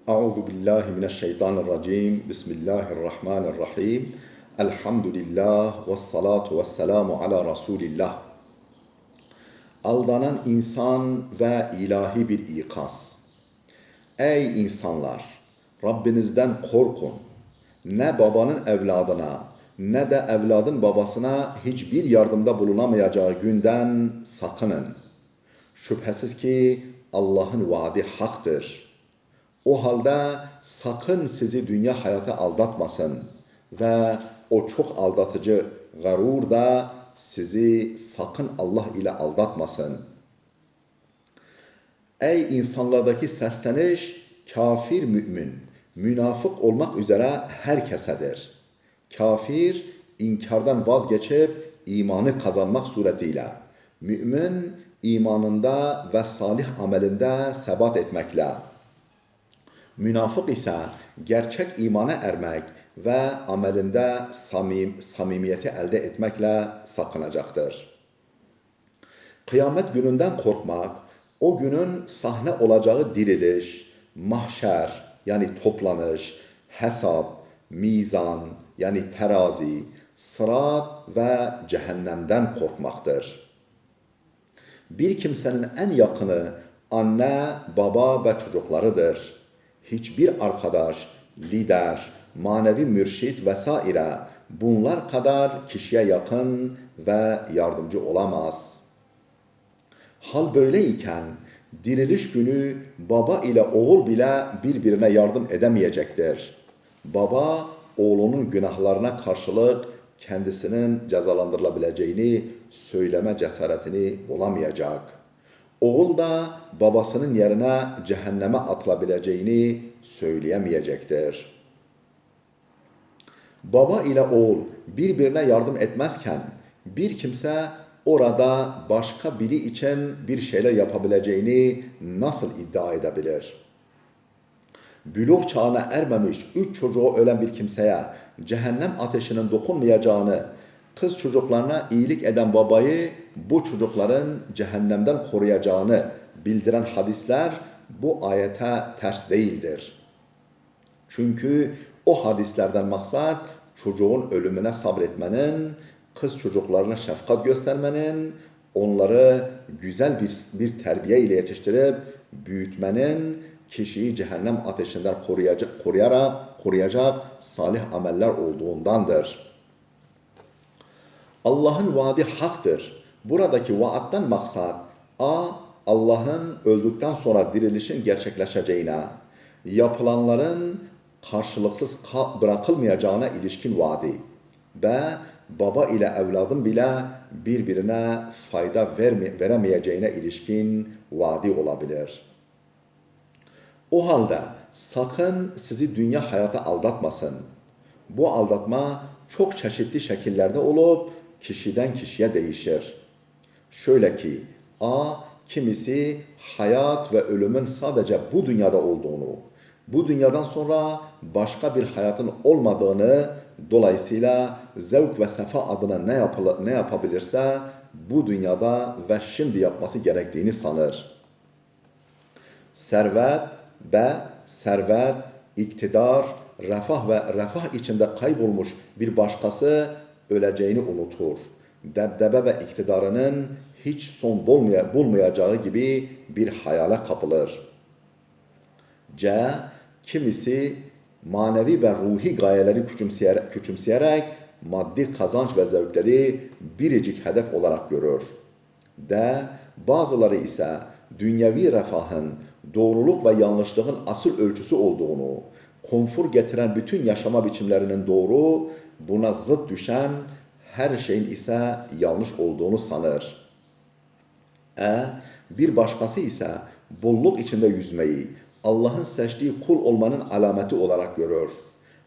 Euzu billahi mineşşeytanirracim. Bismillahirrahmanirrahim. Elhamdülillah ve salatu ve selamu ala Resulillah. Aldanan insan ve ilahi bir ikaz. Ey insanlar! Rabbinizden korkun. Ne babanın evladına ne de evladın babasına hiçbir yardımda bulunamayacağı günden sakının. Şüphesiz ki Allah'ın vaadi haktır. O halde sakın sizi dünya hayatı aldatmasın ve o çok aldatıcı garur da sizi sakın Allah ile aldatmasın. Ey insanlardaki sesleniş kafir mümin, münafık olmak üzere herkesedir. Kafir inkardan vazgeçip imanı kazanmak suretiyle, mümin imanında ve salih amelinde sebat etmekle, münafık ise gerçek imana ermek ve amelinde samimiyeti elde etmekle sakınacaktır. Kıyamet gününden korkmak, o günün sahne olacağı diriliş, mahşer yani toplanış, hesap, mizan yani terazi, sırat ve cehennemden korkmaktır. Bir kimsenin en yakını anne, baba ve çocuklarıdır. Hiçbir arkadaş, lider, manevi mürşit vesaire bunlar kadar kişiye yakın ve yardımcı olamaz. Hal böyleyken diriliş günü baba ile oğul bile birbirine yardım edemeyecektir. Baba oğlunun günahlarına karşılık kendisinin cezalandırılabileceğini söyleme cesaretini bulamayacak. Oğul da babasının yerine cehenneme atılabileceğini söyleyemeyecektir. Baba ile oğul birbirine yardım etmezken bir kimse orada başka biri için bir şeyler yapabileceğini nasıl iddia edebilir? Bülûğ çağına ermemiş 3 çocuğu ölen bir kimseye cehennem ateşinin dokunmayacağını, kız çocuklarına iyilik eden babayı bu çocukların cehennemden koruyacağını bildiren hadisler bu ayete ters değildir. Çünkü o hadislerden maksat çocuğun ölümüne sabretmenin, kız çocuklarına şefkat göstermenin, onları güzel bir terbiye ile yetiştirip büyütmenin, kişiyi cehennem ateşinden koruyacak salih ameller olduğundandır. Allah'ın vaadi haktır. Buradaki vaattan maksat Allah'ın öldükten sonra dirilişin gerçekleşeceğine, yapılanların karşılıksız bırakılmayacağına ilişkin vaadi ve baba ile evladın bile birbirine fayda veremeyeceğine ilişkin vaadi olabilir. O halde sakın sizi dünya hayata aldatmasın. Bu aldatma çok çeşitli şekillerde olup kişiden kişiye değişir. Şöyle ki, kimisi hayat ve ölümün sadece bu dünyada olduğunu, bu dünyadan sonra başka bir hayatın olmadığını, dolayısıyla zevk ve sefa adına ne yapabilirse bu dünyada ve şimdi yapması gerektiğini sanır. Servet, iktidar, refah içinde kaybolmuş bir başkası öleceğini unutur. Debdebe ve iktidarının hiç son bulmayacağı gibi bir hayale kapılır. Kimisi manevi ve ruhi gayeleri küçümseyerek maddi kazanç ve zevkleri biricik hedef olarak görür. Bazıları ise dünyevi refahın, doğruluk ve yanlışlığın asıl ölçüsü olduğunu, konfor getiren bütün yaşama biçimlerinin doğru, buna zıt düşen her şeyin ise yanlış olduğunu sanır. Bir başkası ise bolluk içinde yüzmeyi, Allah'ın seçtiği kul olmanın alameti olarak görür.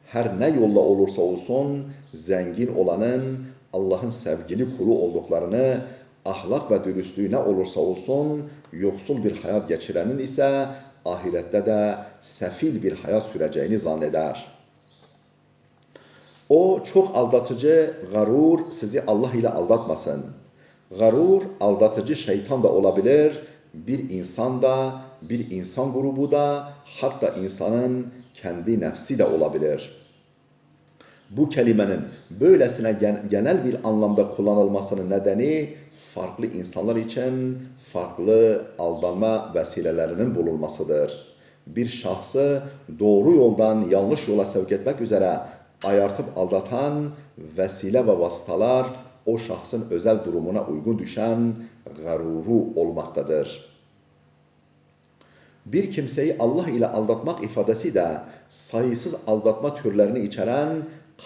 Her ne yolla olursa olsun zengin olanın Allah'ın sevgili kulu olduklarını, ahlak ve dürüstlüğü ne olursa olsun yoksul bir hayat geçirenin ise ahirette de sefil bir hayat süreceğini zanneder. O çok aldatıcı garur sizi Allah ile aldatmasın. Garur aldatıcı şeytan da olabilir, Bir insan da, bir insan grubu da, hatta insanın kendi nefsi de olabilir. Bu kelimenin böylesine genel bir anlamda kullanılmasının nedeni farklı insanlar için farklı aldanma vesilelerinin bulunmasıdır. Bir şahsı doğru yoldan yanlış yola sevk etmek üzere ayartıp aldatan vesile ve vasıtalar o şahsın özel durumuna uygun düşen garuru olmaktadır. Bir kimseyi Allah ile aldatmak ifadesi de sayısız aldatma türlerini içeren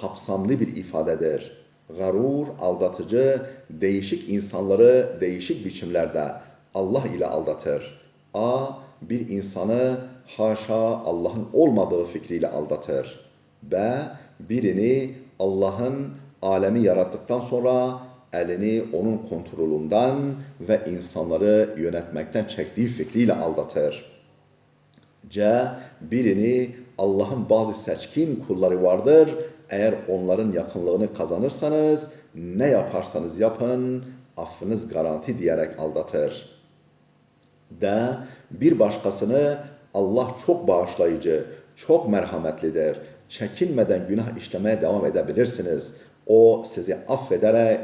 kapsamlı bir ifadedir. Garur, aldatıcı, değişik insanları değişik biçimlerde Allah ile aldatır. A. Bir insanı haşa Allah'ın olmadığı fikriyle aldatır. B. Birini Allah'ın alemi yarattıktan sonra elini onun kontrolünden ve insanları yönetmekten çektiği fikriyle aldatır. C. Birini Allah'ın bazı seçkin kulları vardır. Eğer onların yakınlığını kazanırsanız ne yaparsanız yapın affınız garanti diyerek aldatır. D. Bir başkasını Allah çok bağışlayıcı, çok merhametlidir. Çekinmeden günah işlemeye devam edebilirsiniz. O sizi affederek,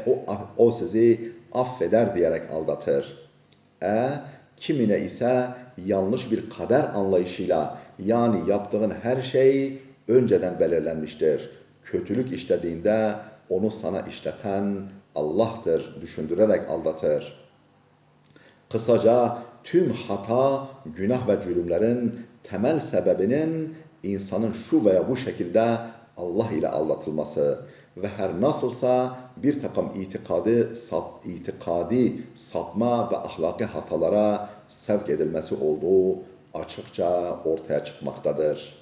o sizi affeder diyerek aldatır. Kimine ise yanlış bir kader anlayışıyla yani yaptığın her şey önceden belirlenmiştir. Kötülük işlediğinde onu sana işleten Allah'tır düşündürerek aldatır. Kısaca tüm hata, günah ve cürümlerin temel sebebinin insanın şu veya bu şekilde Allah ile aldatılması ve her nasılsa bir takım itikadi sapma ve ahlaki hatalara sevk edilmesi olduğu açıkça ortaya çıkmaktadır.